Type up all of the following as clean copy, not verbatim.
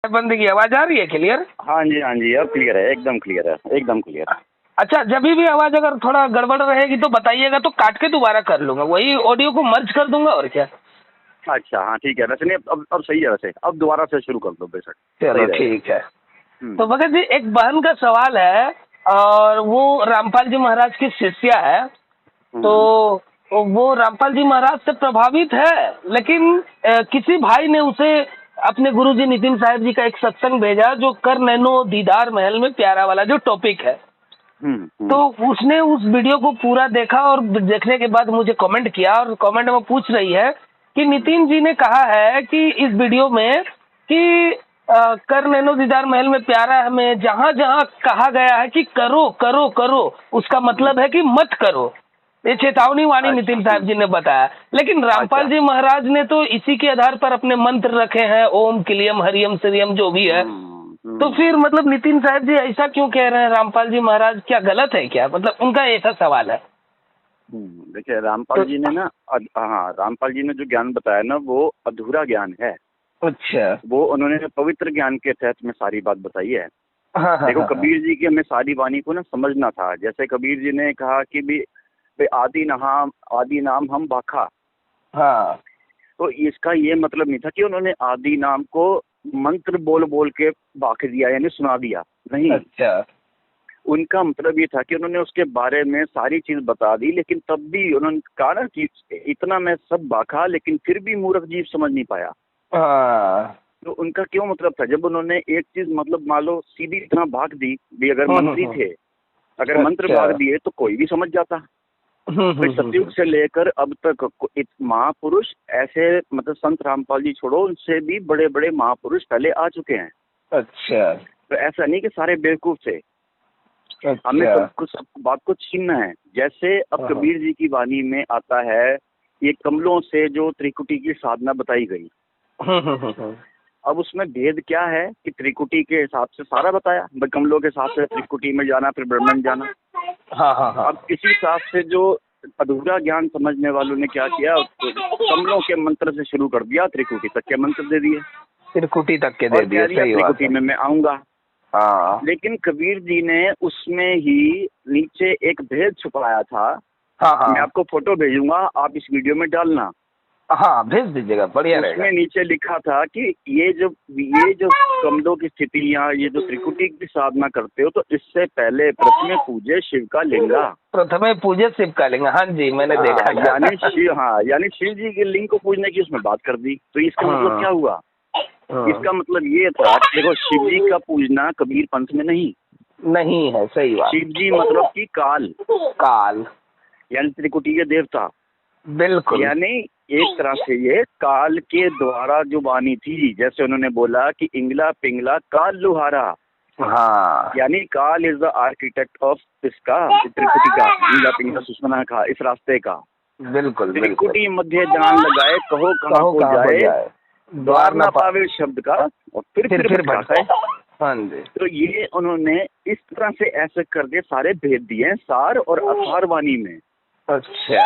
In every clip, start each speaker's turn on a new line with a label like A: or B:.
A: बंद की आवाज आ रही है क्लियर?
B: हाँ जी, अब क्लियर है, एकदम क्लियर है, एकदम क्लियर।
A: अच्छा, जब भी आवाज अगर थोड़ा गड़बड़ रहेगी तो बताइएगा, तो काट के दोबारा कर लूंगा, वही ऑडियो को मर्ज कर दूंगा और क्या।
B: अच्छा हाँ ठीक है, वैसे नहीं अब सही है, वैसे अब दोबारा से शुरू कर दो बेशक।
A: चलो ठीक है। तो
B: हम्म।
A: भगत जी, एक बहन का सवाल है और वो रामपाल जी महाराज की शिष्या है। तो
B: हम्म।
A: वो रामपाल जी महाराज से प्रभावित है, लेकिन किसी भाई ने उसे अपने गुरुजी नितिन साहब जी का एक सत्संग भेजा, जो कर नैनो दीदार महल में प्यारा वाला जो टॉपिक है। तो
B: हम्म।
A: उसने उस वीडियो को पूरा देखा और देखने के बाद मुझे कमेंट किया, और कमेंट में पूछ रही है कि नितिन जी ने कहा है कि इस वीडियो में कि कर नैनो दीदार महल में प्यारा हमें जहां जहां कहा गया है कि करो करो करो, उसका मतलब है कि मत करो। ये चेतावनी वाणी
B: अच्छा।
A: नितिन साहब जी ने बताया, लेकिन रामपाल
B: अच्छा।
A: जी महाराज ने तो इसी के आधार पर अपने मंत्र रखे हैं, ओम क्लियम हरियम श्रियम जो भी है। तो फिर मतलब नितिन साहब जी ऐसा क्यों कह रहे हैं? रामपाल जी महाराज क्या गलत है क्या? मतलब उनका ऐसा सवाल है।
B: देखिए रामपाल
A: तो
B: जी ने ना हाँ, रामपाल जी ने जो ज्ञान बताया ना वो अधूरा ज्ञान है।
A: अच्छा।
B: वो उन्होंने पवित्र ज्ञान के तहत में सारी बात बताई है।
A: हाँ हाँ
B: देखो
A: हाँ हाँ।
B: कबीर जी की हमें सारी वाणी को ना समझना था। जैसे कबीर जी ने कहा कि भी आदि नाम हम बाखा।
A: हाँ।
B: तो इसका ये मतलब नहीं था कि उन्होंने आदि नाम को मंत्र बोल बोल के बाख दिया, यानी सुना दिया, नहीं।
A: अच्छा।
B: उनका मतलब ये था कि उन्होंने उसके बारे में सारी चीज बता दी, लेकिन तब भी उन्होंने कहा ना कि इतना मैं सब बाखा, लेकिन फिर भी मूर्ख जीव समझ नहीं पाया।
A: हाँ।
B: तो उनका क्यों मतलब था, जब उन्होंने एक चीज मतलब मान लो सीधी इतना भाग दी भी, अगर मंत्री
A: हम्म।
B: थे, अगर मंत्र
A: अच्छा।
B: भाग दिए तो कोई भी समझ जाता। तो सतयुग से लेकर अब तक महापुरुष ऐसे, मतलब संत रामपाल जी छोड़ो, उनसे भी बड़े बड़े महापुरुष पहले आ चुके हैं।
A: अच्छा।
B: तो ऐसा नहीं कि सारे बेवकूफ थे। हमें
A: अच्छा।
B: सब बात को छीनना है। जैसे अब
A: हाँ।
B: कबीर जी की वाणी में आता है, ये कमलों से जो त्रिकुटी की साधना बताई गई।
A: हम्म।
B: अब उसमें भेद क्या है कि त्रिकुटी के हिसाब से सारा बताया, कमलों के हिसाब से त्रिकुटी में जाना, फिर ब्रह्मन जाना।
A: हाँ हाँ हाँ।
B: अब इसी हिसाब से जो अधूरा ज्ञान समझने वालों ने क्या किया, तो कमलों के मंत्र से शुरू कर दिया, त्रिकुटी तक के मंत्र दे दिए
A: त्रिकुटी तक के दे
B: और
A: दिए,
B: कह दिया
A: सही बात
B: त्रिकुटी
A: है।
B: में मैं आऊंगा।
A: हाँ
B: लेकिन कबीर जी ने उसमें ही नीचे एक भेद छुपाया था।
A: हाँ
B: मैं
A: हाँ
B: आपको फोटो भेजूंगा, आप इस वीडियो में डालना।
A: हाँ, भेज दीजिएगा, बढ़िया रहेगा।
B: उसमें नीचे लिखा था कि ये जो कमलों की स्थिति या ये जो त्रिकुटी की साधना करते हो, तो इससे पहले प्रथमे पूजे शिव का लिंगा।
A: प्रथमे पूजे शिव का लिंग, हाँ जी मैंने देखा था।
B: यानी शिव जी के लिंग को पूजने की उसमें बात कर दी। तो इसका मतलब क्या हुआ? इसका मतलब ये था कि देखो, शिव जी का पूजना कबीर पंथ में
A: नहीं है, सही बात।
B: शिव जी मतलब कि काल,
A: काल,
B: यानी त्रिकुटी के देवता।
A: बिल्कुल।
B: यानी एक तरह से ये काल के द्वारा जो वाणी थी, जैसे उन्होंने बोला कि इंगला पिंगला काल लुहारा।
A: हाँ,
B: यानी काल इज द आर्किटेक्ट ऑफ इसका, त्रिकुटी का, इंगला पिंगला सुषमना का, इस रास्ते का।
A: बिल्कुल बिल्कुल।
B: त्रिकुटी मध्य जान लगाए, कहो कहाँ को जाए, द्वार ना पावे शब्द का, और फिर भटकाए।
A: हाँ जी।
B: तो ये उन्होंने इस तरह से ऐसे करके सारे भेद दिए, सार और असार वाणी में।
A: अच्छा।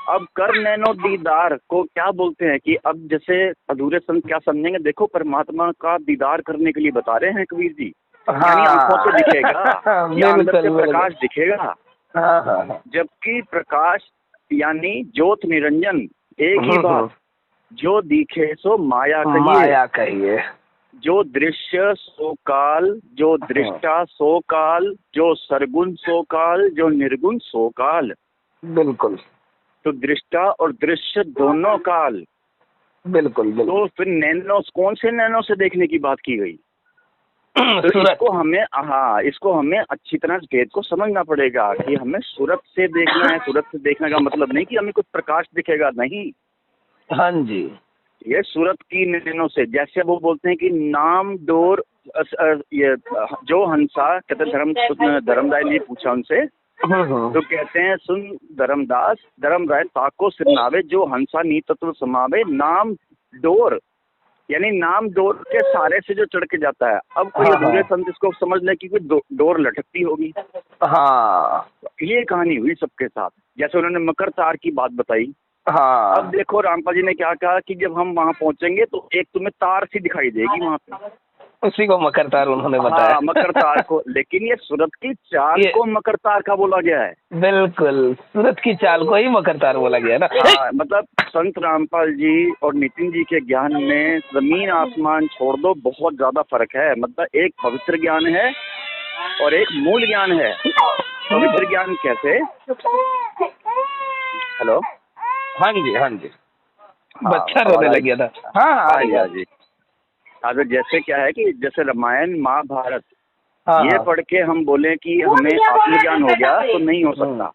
B: अब कर नैनो दीदार को क्या बोलते हैं कि अब जैसे अधूरे संत क्या समझेंगे, देखो परमात्मा का दीदार करने के लिए बता रहे हैं कबीर जी। यानी आंखों से दिखेगा या अंदर से प्रकाश दिखेगा।
A: हाँ हाँ।
B: जबकि प्रकाश यानी ज्योत निरंजन एक ही बात। जो दिखे सो माया
A: कहिए।
B: जो दृश्य सो काल, जो दृष्टा सो काल, जो सरगुण सो काल, जो निर्गुण सो काल।
A: बिल्कुल।
B: तो दृष्टा और दृश्य दोनों काल।
A: बिल्कुल बिल्कुल।
B: तो फिर नैनो, कौन से नैनो से देखने की बात की गई? तो इसको हमें अच्छी तरह से भेद को समझना पड़ेगा कि हमें सूरत से देखना है। सूरत से देखने का मतलब नहीं कि हमें कुछ प्रकाश दिखेगा, नहीं।
A: हाँ जी।
B: ये सूरत की नैनो से, जैसे वो बोलते हैं कि नाम डोर, ये जो हंसा, कहते धर्मदास ने पूछा उनसे, तो कहते हैं सुन धर्मदास, धर्म राय ताको सिरनावे, जो हंसा नी तत्व समावे, नाम डोर, यानी नाम डोर के सारे से जो चढ़ के जाता है। अब कोई अधूरे संत इसको समझ ले कि कोई डोर लटकती होगी।
A: हाँ,
B: ये कहानी हुई सबके साथ। जैसे उन्होंने मकर तार की बात बताई।
A: हाँ।
B: अब देखो रामपाल जी ने क्या कहा कि जब हम वहां पहुंचेंगे तो एक तुम्हें तार सी दिखाई देगी वहां पे।
A: उसी को मकर तार उन्होंने बताया।
B: हाँ, मकर तार को, लेकिन ये सूरत की चाल को मकर तार का बोला गया है।
A: बिल्कुल, सूरत की चाल को ही मकर तार बोला गया ना।
B: हाँ, मतलब संत रामपाल जी और नितिन जी के ज्ञान में जमीन आसमान छोड़ दो, बहुत ज्यादा फर्क है। मतलब एक पवित्र ज्ञान है और एक मूल ज्ञान है। पवित्र ज्ञान कैसे? हेलो,
A: हाँ जी, हाँ जी,
B: हाँ,
A: बच्चा रोने लग गया था। हाँ
B: हाँ जी, हाँ जी। अब जैसे क्या है कि जैसे रामायण महाभारत
A: हाँ,
B: ये पढ़ के हम बोले कि हमें आत्मज्ञान हो गया तो नहीं हो सकता।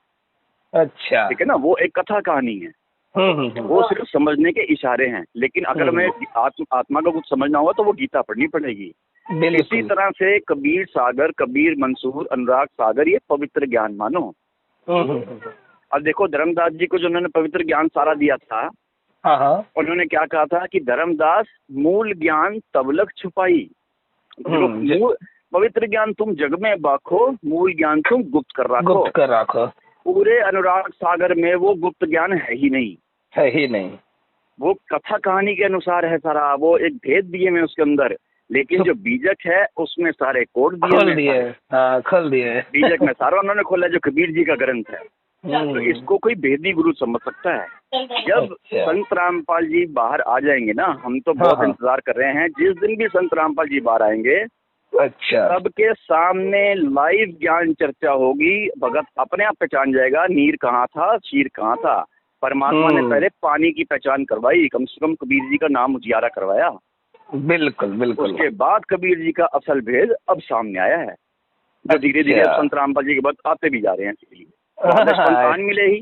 A: अच्छा,
B: ठीक है ना, वो एक कथा कहानी है, वो सिर्फ समझने के इशारे हैं। लेकिन अगर हमें आत्मा को कुछ समझना होगा तो वो गीता पढ़नी पड़ेगी। इसी तरह से कबीर सागर, कबीर मंसूर, अनुराग सागर, ये पवित्र ज्ञान मानो। अब देखो धर्मदास जी को जो उन्होंने पवित्र ज्ञान सारा दिया था, उन्होंने क्या कहा था कि धर्मदास मूल ज्ञान तबलक छुपाई। पवित्र ज्ञान तुम जग में बाखो, मूल ज्ञान तुम गुप्त कर राखो। पूरे अनुराग सागर में वो गुप्त ज्ञान है ही नहीं। वो कथा कहानी के अनुसार है सारा, वो एक भेद दिए में उसके अंदर, लेकिन जो बीजक है उसमें सारे कोड खोल दिए। बीजक में सारा उन्होंने खोला, जो कबीर जी का ग्रंथ है। तो इसको कोई भेदी गुरु समझ सकता है। जब संत रामपाल जी बाहर आ जाएंगे ना, हम तो बहुत इंतजार कर रहे हैं, जिस दिन भी संत रामपाल जी बाहर आएंगे, अच्छा, सबके सामने लाइव ज्ञान चर्चा होगी। भगत अपने आप पहचान जाएगा नीर कहाँ था, शीर कहाँ था। परमात्मा ने पहले पानी की पहचान करवाई, कम से कम कबीर जी का नाम उजियारा करवाया। बिल्कुल। उसके बाद कबीर जी का असल भेद अब सामने आया है, जो धीरे धीरे संत रामपाल जी के बाद आते भी जा रहे हैं। स्पंतान मिले ही,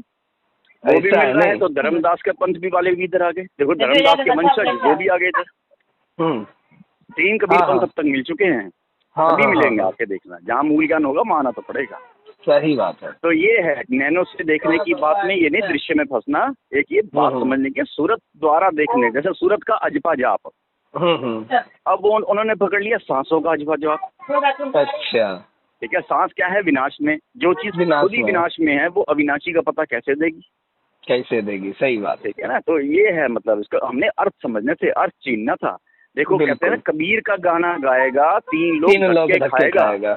B: वो भी मिल रहा है। तो धर्मदास के पंथ भी वाले भी इधर आ गए। देखो धर्मदास के वंशज वो भी आ गए थे। 3 कबीर पंथ अब तक मिल चुके हैं, अभी मिलेंगे, आके देखना। जहाँ मूल ज्ञान होगा वहाँ आना तो पड़ेगा। सही बात है। तो ये है नैनो से देखने की बात में, ये नहीं दृश्य में फंसना, एक ये बात समझने की, सूरत द्वारा देखने। जैसे सूरत का अजपा जाप, अब उन्होंने पकड़ लिया सांसों का अजपा जाप। अच्छा, ठीक है। सांस क्या है? विनाश में। जो चीज खुद ही विनाश में है वो अविनाशी का पता कैसे देगी? सही बात, ठीक है ना। तो ये है, मतलब इसका हमने अर्थ समझने से, अर्थ चीनना था। देखो कहते हैं ना, कबीर का गाना गाएगा 3 लोग धक्के खाएगा।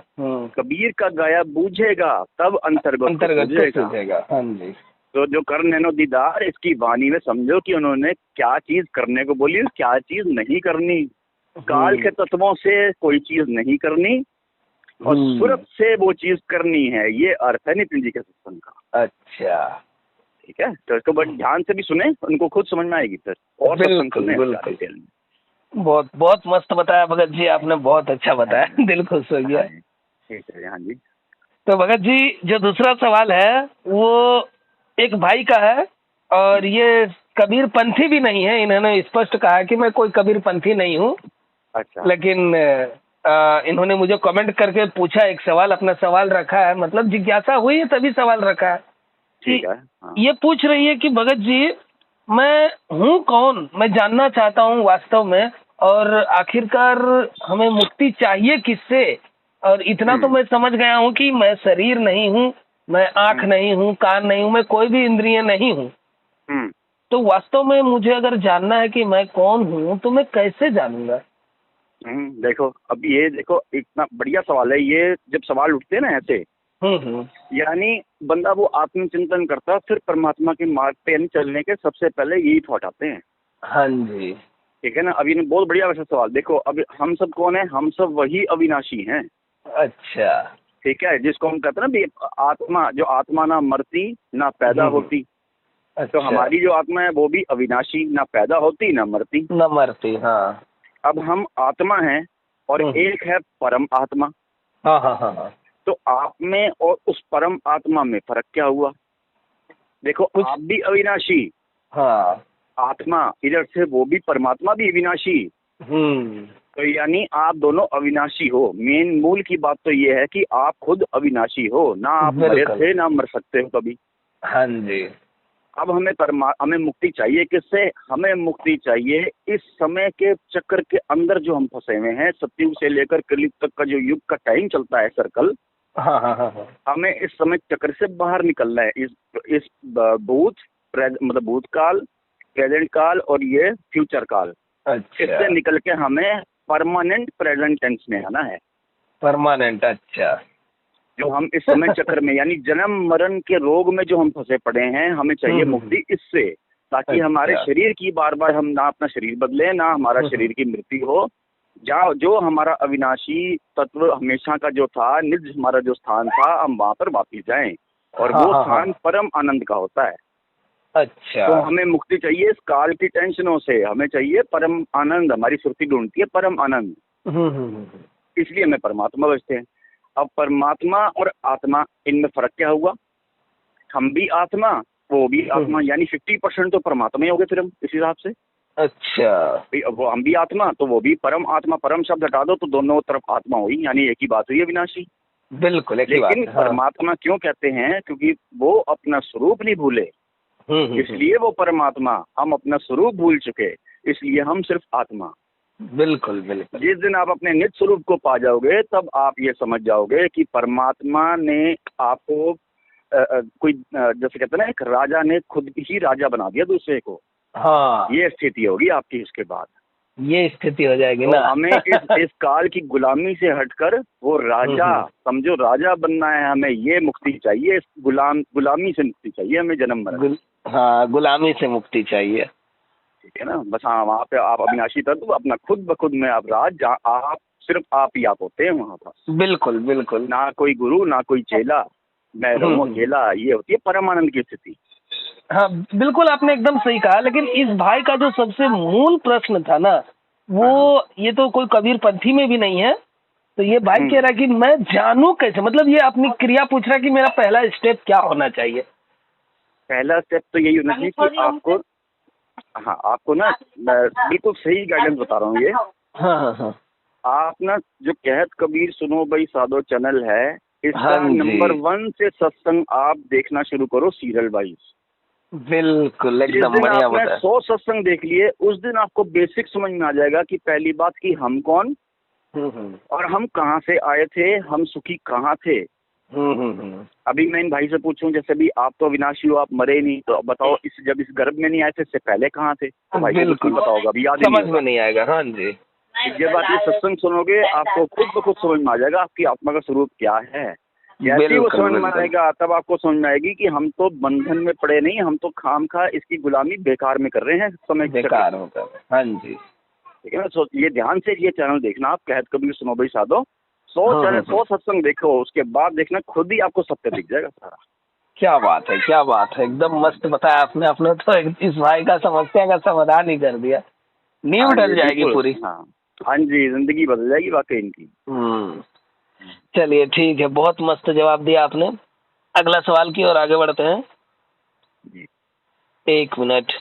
B: कबीर का गाया बूझेगा तब अंतर्गत सूझेगा। हाँ जी। तो जो कर नैनो दीदार, इसकी वाणी में समझो कि उन्होंने क्या चीज करने को बोली, क्या चीज नहीं करनी। काल के तत्वों से कोई चीज नहीं करनी और सूरत से वो चीज करनी है। ये अर्थ है नितिन जी के सत्संग का। अच्छा, ठीक है। तो इसको बड़ी ध्यान से भी सुने, उनको खुद समझ में आएगी सर। और बिल्कुल।
A: बहुत मस्त बताया भगत जी, आपने बहुत अच्छा बताया, दिल खुश हो गया।
B: ठीक है, हाँ जी।
A: तो भगत जी, जो दूसरा सवाल है वो एक भाई का है, और ये कबीर पंथी भी नहीं है। इन्होंने स्पष्ट कहा कि मैं कोई कबीर पंथी नहीं हूँ। अच्छा। लेकिन इन्होंने मुझे कमेंट करके पूछा एक सवाल, अपना सवाल रखा है, मतलब जिज्ञासा हुई है तभी सवाल रखा है। ठीक है। हाँ। ये पूछ रही है कि भगत जी, मैं हूँ कौन, मैं जानना चाहता हूँ वास्तव में, और आखिरकार हमें मुक्ति चाहिए किससे? और इतना तो मैं समझ गया हूँ कि मैं शरीर नहीं हूँ, मैं आंख नहीं हूँ, कान नहीं हूँ, मैं कोई भी इंद्रिय नहीं हूँ। तो वास्तव में मुझे अगर जानना है कि मैं कौन हूँ तो मैं कैसे जानूंगा?
B: देखो, अब ये देखो, इतना बढ़िया सवाल है ये। जब सवाल उठते हैं ना ऐसे, यानी बंदा वो आत्मचिंतन करता, फिर परमात्मा के मार्ग पे चलने के सबसे पहले यही थॉट आते हैं। हाँ जी, ठीक है ना। अब ये बहुत बढ़िया वैसे सवाल। देखो, अब हम सब कौन है? हम सब वही अविनाशी हैं। अच्छा, ठीक है। जिसको हम कहते हैं ना भी आत्मा, जो आत्मा ना मरती ना पैदा होती। अच्छा। तो हमारी जो आत्मा है वो भी अविनाशी, ना पैदा होती ना मरती। हाँ। अब हम आत्मा हैं और एक है परम आत्मा। हाँ। तो आप में और उस परम आत्मा में फर्क क्या हुआ? देखो, आप भी अविनाशी, हाँ, आत्मा इधर से, वो भी परमात्मा भी अविनाशी। तो यानी आप दोनों अविनाशी हो। मेन मूल की बात तो ये है कि आप खुद अविनाशी हो, ना आप मरे थे ना मर सकते हो कभी। हाँ जी। अब हमें मुक्ति चाहिए किससे? हमें मुक्ति चाहिए इस समय के चक्र के अंदर जो हम फंसे हुए हैं। सतयुग से लेकर कलयुग तक का जो युग का टाइम चलता है, सर्कल। हाँ। हमें इस समय चक्र से बाहर निकलना है। इस मतलब भूतकाल, प्रेजेंट काल और ये फ्यूचर काल। अच्छा। इससे निकल के हमें परमानेंट प्रेजेंट टेंस में आना है।
A: परमानेंट, अच्छा।
B: जो हम इस समय चक्र में यानी जन्म मरण के रोग में जो हम फंसे पड़े हैं, हमें चाहिए मुक्ति इससे, ताकि हमारे शरीर की बार बार हम ना अपना शरीर बदले, ना हमारा शरीर की मृत्यु हो। जहाँ जो हमारा अविनाशी तत्व हमेशा का जो था, निज हमारा जो स्थान था, हम वहां पर वापिस जाएं, और वो स्थान परम आनंद का होता है।
A: अच्छा।
B: तो हमें मुक्ति चाहिए इस काल की टेंशनों से, हमें चाहिए परम आनंद। हमारी सुर्ती ढूंढती है परम आनंद, इसलिए हमें परमात्मा बचते हैं। अब परमात्मा और आत्मा, इनमें फर्क क्या हुआ? हम भी आत्मा, वो भी आत्मा, यानी 50% तो परमात्मा ही हो गए फिर हम इस हिसाब से।
A: अच्छा।
B: वो हम भी आत्मा तो वो भी परम आत्मा। परम शब्द हटा दो तो दोनों तरफ आत्मा हुई, यानी एक ही बात हुई अविनाशी।
A: बिल्कुल एक ही बात।
B: लेकिन परमात्मा क्यों कहते हैं? क्योंकि वो अपना स्वरूप नहीं भूले, इसलिए वो परमात्मा। हम अपना स्वरूप भूल चुके, इसलिए हम सिर्फ आत्मा।
A: बिल्कुल बिल्कुल।
B: जिस दिन आप अपने निज स्वरूप को पा जाओगे, तब आप ये समझ जाओगे कि परमात्मा ने आपको कोई जैसे कहते हैं ना, एक राजा ने खुद ही राजा बना दिया दूसरे को।
A: हाँ,
B: ये स्थिति होगी आपकी इसके बाद।
A: ये स्थिति हो जाएगी
B: तो
A: ना।
B: हमें इस काल की गुलामी से हटकर वो राजा, समझो राजा बनना है हमें। ये मुक्ति चाहिए, इस गुलामी से मुक्ति चाहिए हमें, जन्म मरण।
A: हाँ, गुलामी से मुक्ति चाहिए,
B: ठीक है ना। बस हाँ, वहाँ पे आप अविनाशी तत्व अपना खुद ब खुद में आप राज, जहाँ आप सिर्फ आप ही आप होते हैं वहाँ पर।
A: बिल्कुल बिल्कुल।
B: ना कोई गुरु, ना कोई चेला, मैं रहूं अकेला। ये होती है परमानंद की स्थिति।
A: हाँ बिल्कुल, आपने एकदम सही कहा। लेकिन इस भाई का जो सबसे मूल प्रश्न था ना, वो ये तो कोई कबीर पंथी में भी नहीं है। तो ये भाई कह रहा है कि मैं जानूं कैसे, मतलब ये अपनी क्रिया पूछ रहा है कि मेरा पहला स्टेप क्या होना चाहिए।
B: पहला स्टेप तो यही होना चाहिए कि आपको, हाँ आपको ना, मैं बिल्कुल सही गाइडेंस बता रहा हूँ ये।
A: हाँ।
B: आप ना जो कहत कबीर सुनो भाई साधो चैनल है, इसका नंबर 1 से सत्संग आप देखना शुरू करो सीरियल वाइज।
A: बिल्कुल एकदम बढ़िया बताया।
B: 100 सत्संग देख लिए, उस दिन आपको बेसिक समझ में आ जाएगा कि पहली बात कि हम कौन और हम कहाँ से आए थे, हम सुखी कहाँ थे। अभी मैं इन भाई से पूछूं, जैसे भी आप तो अविनाशी हो, आप मरे नहीं, तो बताओ जब इस गर्भ में नहीं आए थे, इससे पहले कहाँ थे? तो भाई को बिल्कुल बताओगा, अभी याद
A: समझ में नहीं आएगा। हाँ जी।
B: जब आप ये सत्संग सुनोगे, आपको खुद ब खुद समझ में आ जाएगा आपकी आत्मा का स्वरूप क्या है। जैसे वो समझ में आएगा, तब आपको समझ में आएगी कि हम तो बंधन में पड़े नहीं, हम तो खामखा इसकी गुलामी बेकार में कर रहे हैं, समय
A: बेकार होकर। हाँ जी,
B: ठीक है ना। ये ध्यान से ये चैनल देखना आप, कहत कबीर सुनो भाई साधो। 100 सत्संग देखो, उसके बाद देखना खुद ही आपको सत्य दिख जाएगा सारा।
A: क्या बात है, क्या बात है, एकदम मस्त बताया आपने। अपने तो इस भाई का समस्या का समाधान ही कर दिया, नींव ढल जाएगी पूरी।
B: हाँ जी, जिंदगी बदल जाएगी वाकई इनकी।
A: चलिए ठीक है, बहुत मस्त जवाब दिया आपने। अगला सवाल की ओर आगे बढ़ते हैं। 1 मिनट।